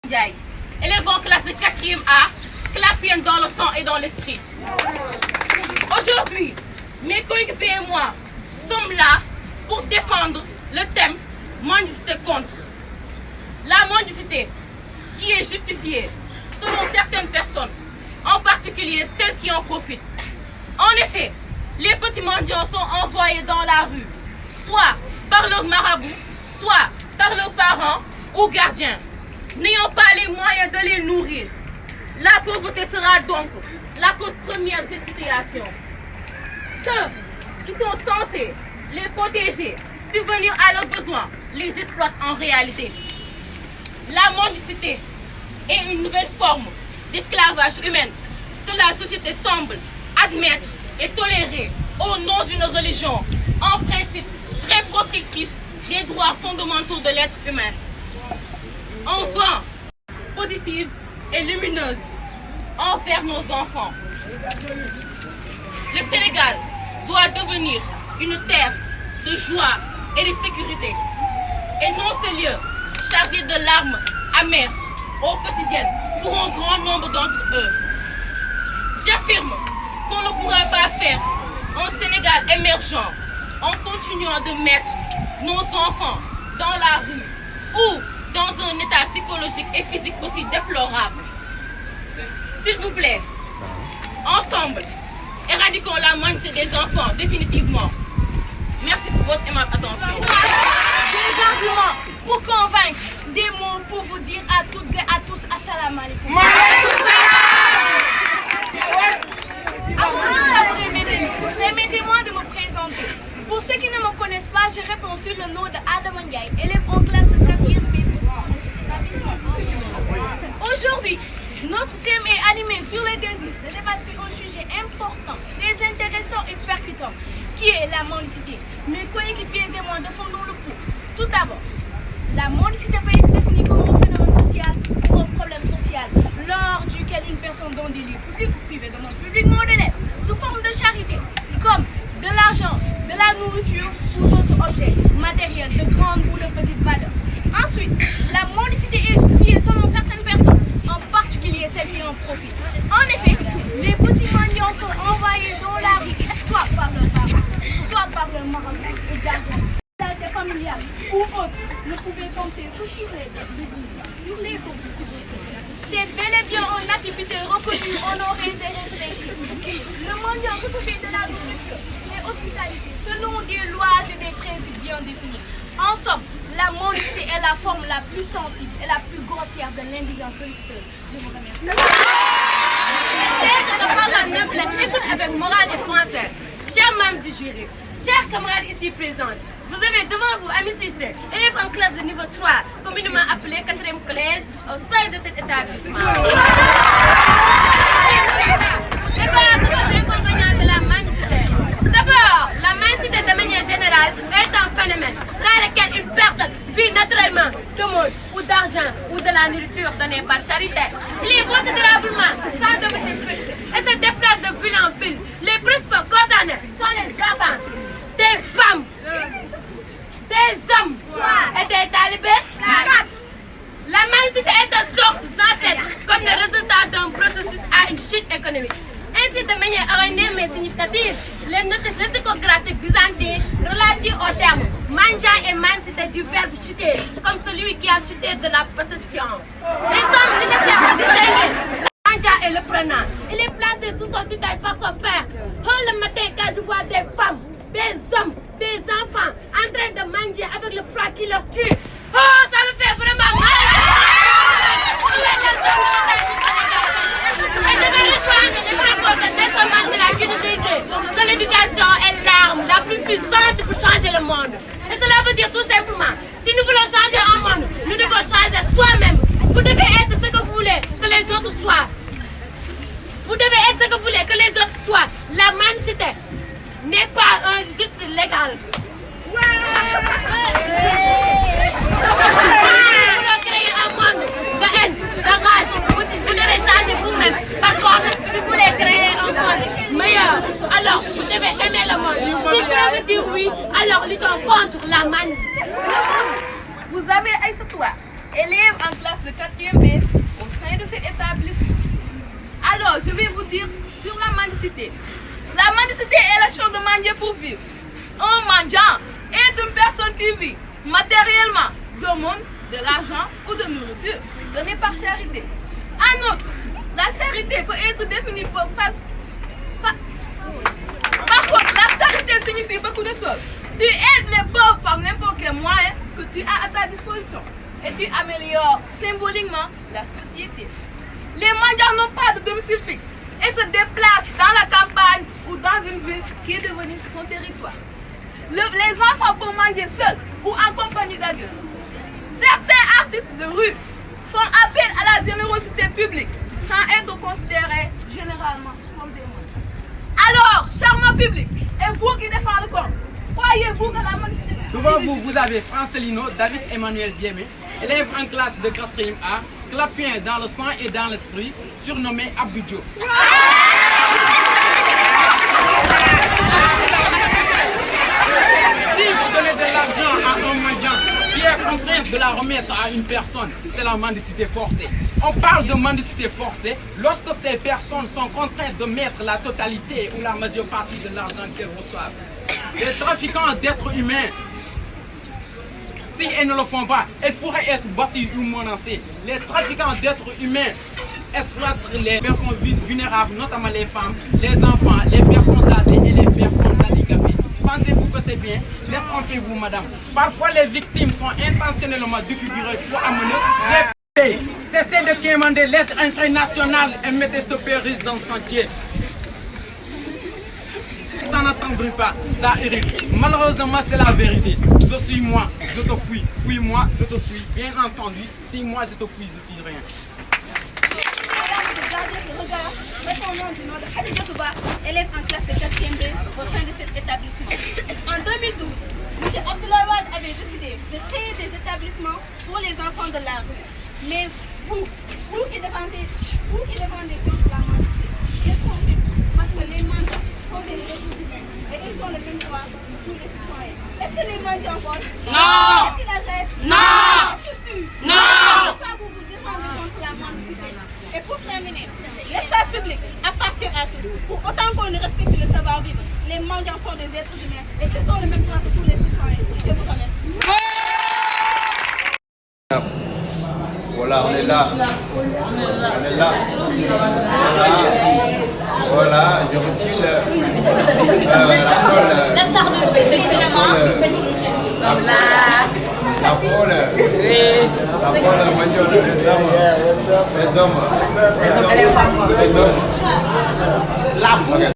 Ndiaye, élève en classe de 4e A, clapienne dans le sang et dans l'esprit. Aujourd'hui, mes coéquipiers et moi sommes là pour défendre le thème mendicité contre. La mendicité qui est justifiée selon certaines personnes, en particulier celles qui en profitent. En effet, les petits mendiants sont envoyés dans la rue, soit par leurs marabouts, soit par leurs parents ou gardiens, n'ayant pas les moyens de les nourrir. La pauvreté sera donc la cause première de cette situation. Ceux qui sont censés les protéger, subvenir à leurs besoins, les exploitent en réalité. La mendicité est une nouvelle forme d'esclavage humain que la société semble admettre et tolérer au nom d'une religion en principe très protectrice des droits fondamentaux de l'être humain. En vain, positive et lumineuse envers nos enfants. Le Sénégal doit devenir une terre de joie et de sécurité, et non ce lieu chargé de larmes amères au quotidien pour un grand nombre d'entre eux. J'affirme qu'on ne pourra pas faire un Sénégal émergent en continuant de mettre nos enfants dans la rue ou dans un état psychologique et physique aussi déplorable. S'il vous plaît, ensemble, éradiquons la mendicité des enfants définitivement. Merci pour votre aimable attention. Des arguments pour convaincre, des mots pour vous dire à toutes et à tous assalamu alaikum. Avant de savourer permettez-moi de me présenter. Pour ceux qui ne me connaissent pas, je réponds sur le nom de Adama Ndiaye, élève en classe de 4e B de cet établissement. Aujourd'hui, notre thème est animé sur les désirs de débattre sur un sujet important, très intéressant et percutant, qui est la mendicité. Mes coéquipiers et moi défendons le pour. Tout d'abord, la mendicité peut être définie comme un phénomène social ou un problème social lors duquel une personne donne des lieux publics ou privés demande publiquement de l'aide sous forme de charité, comme de l'argent, de la nourriture ou d'autres objets matériels de grande ou de petite valeur. Ensuite, la mendicité est justifiée selon certaines personnes, en particulier celles qui en profitent. En effet, les petits mendiants sont envoyés dans la rue, soit par leurs parents, soit par leurs marabouts ou gardiens. Familiales ou autres, ne pouvez compter que sur les C'est bel et bien une activité reconnue, honorée et respectée. Le mendiant recevait de la nourriture et hospitalité selon des lois et des principes bien définis. En somme, la mendicité est la forme la plus sensible et la plus grossière de l'indigence solliciteuse. Je vous remercie. C'est de par la noblesse, écoute avec morale et français. Chers membres du jury, chers camarades ici présents, vous avez devant vous Ami Cissé, élève en classe de niveau 3, communément appelé 4e collège, au sein de cet établissement. Débattre les inconvénients de la mendicité. D'abord, la mendicité de manière générale est un phénomène dans lequel une personne vit naturellement de mode ou d'argent ou de la nourriture donnée par charité. Il est considérablement sans domicile fixe et se déplace de ville en ville. Les principaux concernés sont les enfants, des femmes, des hommes et des talibés. La mendicité est une source essentielle comme le résultat d'un processus à une chute économique. Ainsi, de manière erronée mais significative, les notices lexicographiques byzantines relatives au terme manja et mendicité du verbe chuter, comme celui qui a chuté de la possession. Il semble nécessaire de distinguer la manja et le prenant. Il est placé sous son tutelle par son père. Oh, le matin, quand je vois des femmes, des hommes, des enfants en train de manger avec le froid qui leur tue, oh, ça me fait vraiment mal. Et je vais rejoindre les propos de Nelson Mandela qui nous disait que l'éducation est l'arme la plus puissante pour changer le monde. Et cela veut dire tout simplement, si nous voulons changer un monde, nous devons changer soi-même. Vous devez être ce que vous voulez que les autres soient. Vous devez être ce que vous voulez que les autres soient. La mendicité n'est pas un juste légal. Vous créer un monde de haine, de rage. Vous devez changer vous-même. Par contre, si vous voulez créer un monde meilleur, alors vous devez aimer le monde. Si vous voulez dire oui, alors luttons contre la mendicité. Vous avez Aïssatoua élève en classe de 4e B au sein de cet établissement. Alors, je vais vous dire sur la mendicité. La mendicité est la chose de manger pour vivre. Un mendiant est une personne qui vit matériellement de monde, de l'argent ou de nourriture donnée par charité. En outre, la charité peut être définie par contre, la charité signifie beaucoup de choses. Tu aides les pauvres par n'importe quel moyen que tu as à ta disposition et tu améliores symboliquement la société. Les mendiants n'ont pas de domicile fixe et se déplacent dans la campagne ou dans une ville qui est devenue son territoire. Les enfants peuvent manger seuls ou en compagnie d'adultes. Certains artistes de rue font appel à la générosité publique sans être considérés généralement comme des mendiants. Alors, charmant public, et vous qui défendez le corps, croyez-vous que la mendicité... Devant vous, vous avez Francelino David Emmanuel Diémé, élève en classe de 4e A, clapien dans le sang et dans l'esprit, surnommé Abdou Diop. Si vous donnez de l'argent à un mendiant qui est contraint de la remettre à une personne, c'est la mendicité forcée. On parle de mendicité forcée lorsque ces personnes sont contraintes de mettre la totalité ou la majeure partie de l'argent qu'elles reçoivent. Les trafiquants d'êtres humains, si elles ne le font pas, elles pourraient être battues ou menacées. Les trafiquants d'êtres humains exploitent les personnes vulnérables, notamment les femmes, les enfants, les personnes âgées et les personnes handicapées. Pensez-vous que c'est bien? Détrompez-vous, madame. Parfois, les victimes sont intentionnellement défigurées pour amener des pays. Cessez de quémander l'aide internationale et mettez ce pays dans le sentier. Ça n'attendrit pas, ça irrite. Malheureusement, c'est la vérité. Je suis moi, je te fuis. Fuis-moi, je te suis. Bien entendu, si moi je te fuis, je suis rien. Au nom du nom de Khadija Touba, élève en classe de 4e B au sein de cet établissement. En 2012, M. Abdoulaye Wade avait décidé de créer des établissements pour les enfants de la rue. Mais vous qui défendez contre la mendicité, défendez parce que les mendiants sont des êtres humains et ils ont le même droit que tous les citoyens. Est-ce que les mendiants volent? Non! Est-ce qu'ils agressent? Non! Est-ce qu'ils tuent? Non! Pourquoi vous vous défendez contre la mendicité? Et pour terminer, l'espace public appartient à tous. Pour autant qu'on ne respecte le savoir-vivre, les mendiants sont des êtres humains et ils ont le même droit que tous les citoyens. Je vous remercie. Voilà, on est là. On est là. Voilà, je recule. La star de cinéma. Nous sommes là. La folle. La folle, Mandione, les hommes. Les hommes. Les hommes et les femmes. La foule.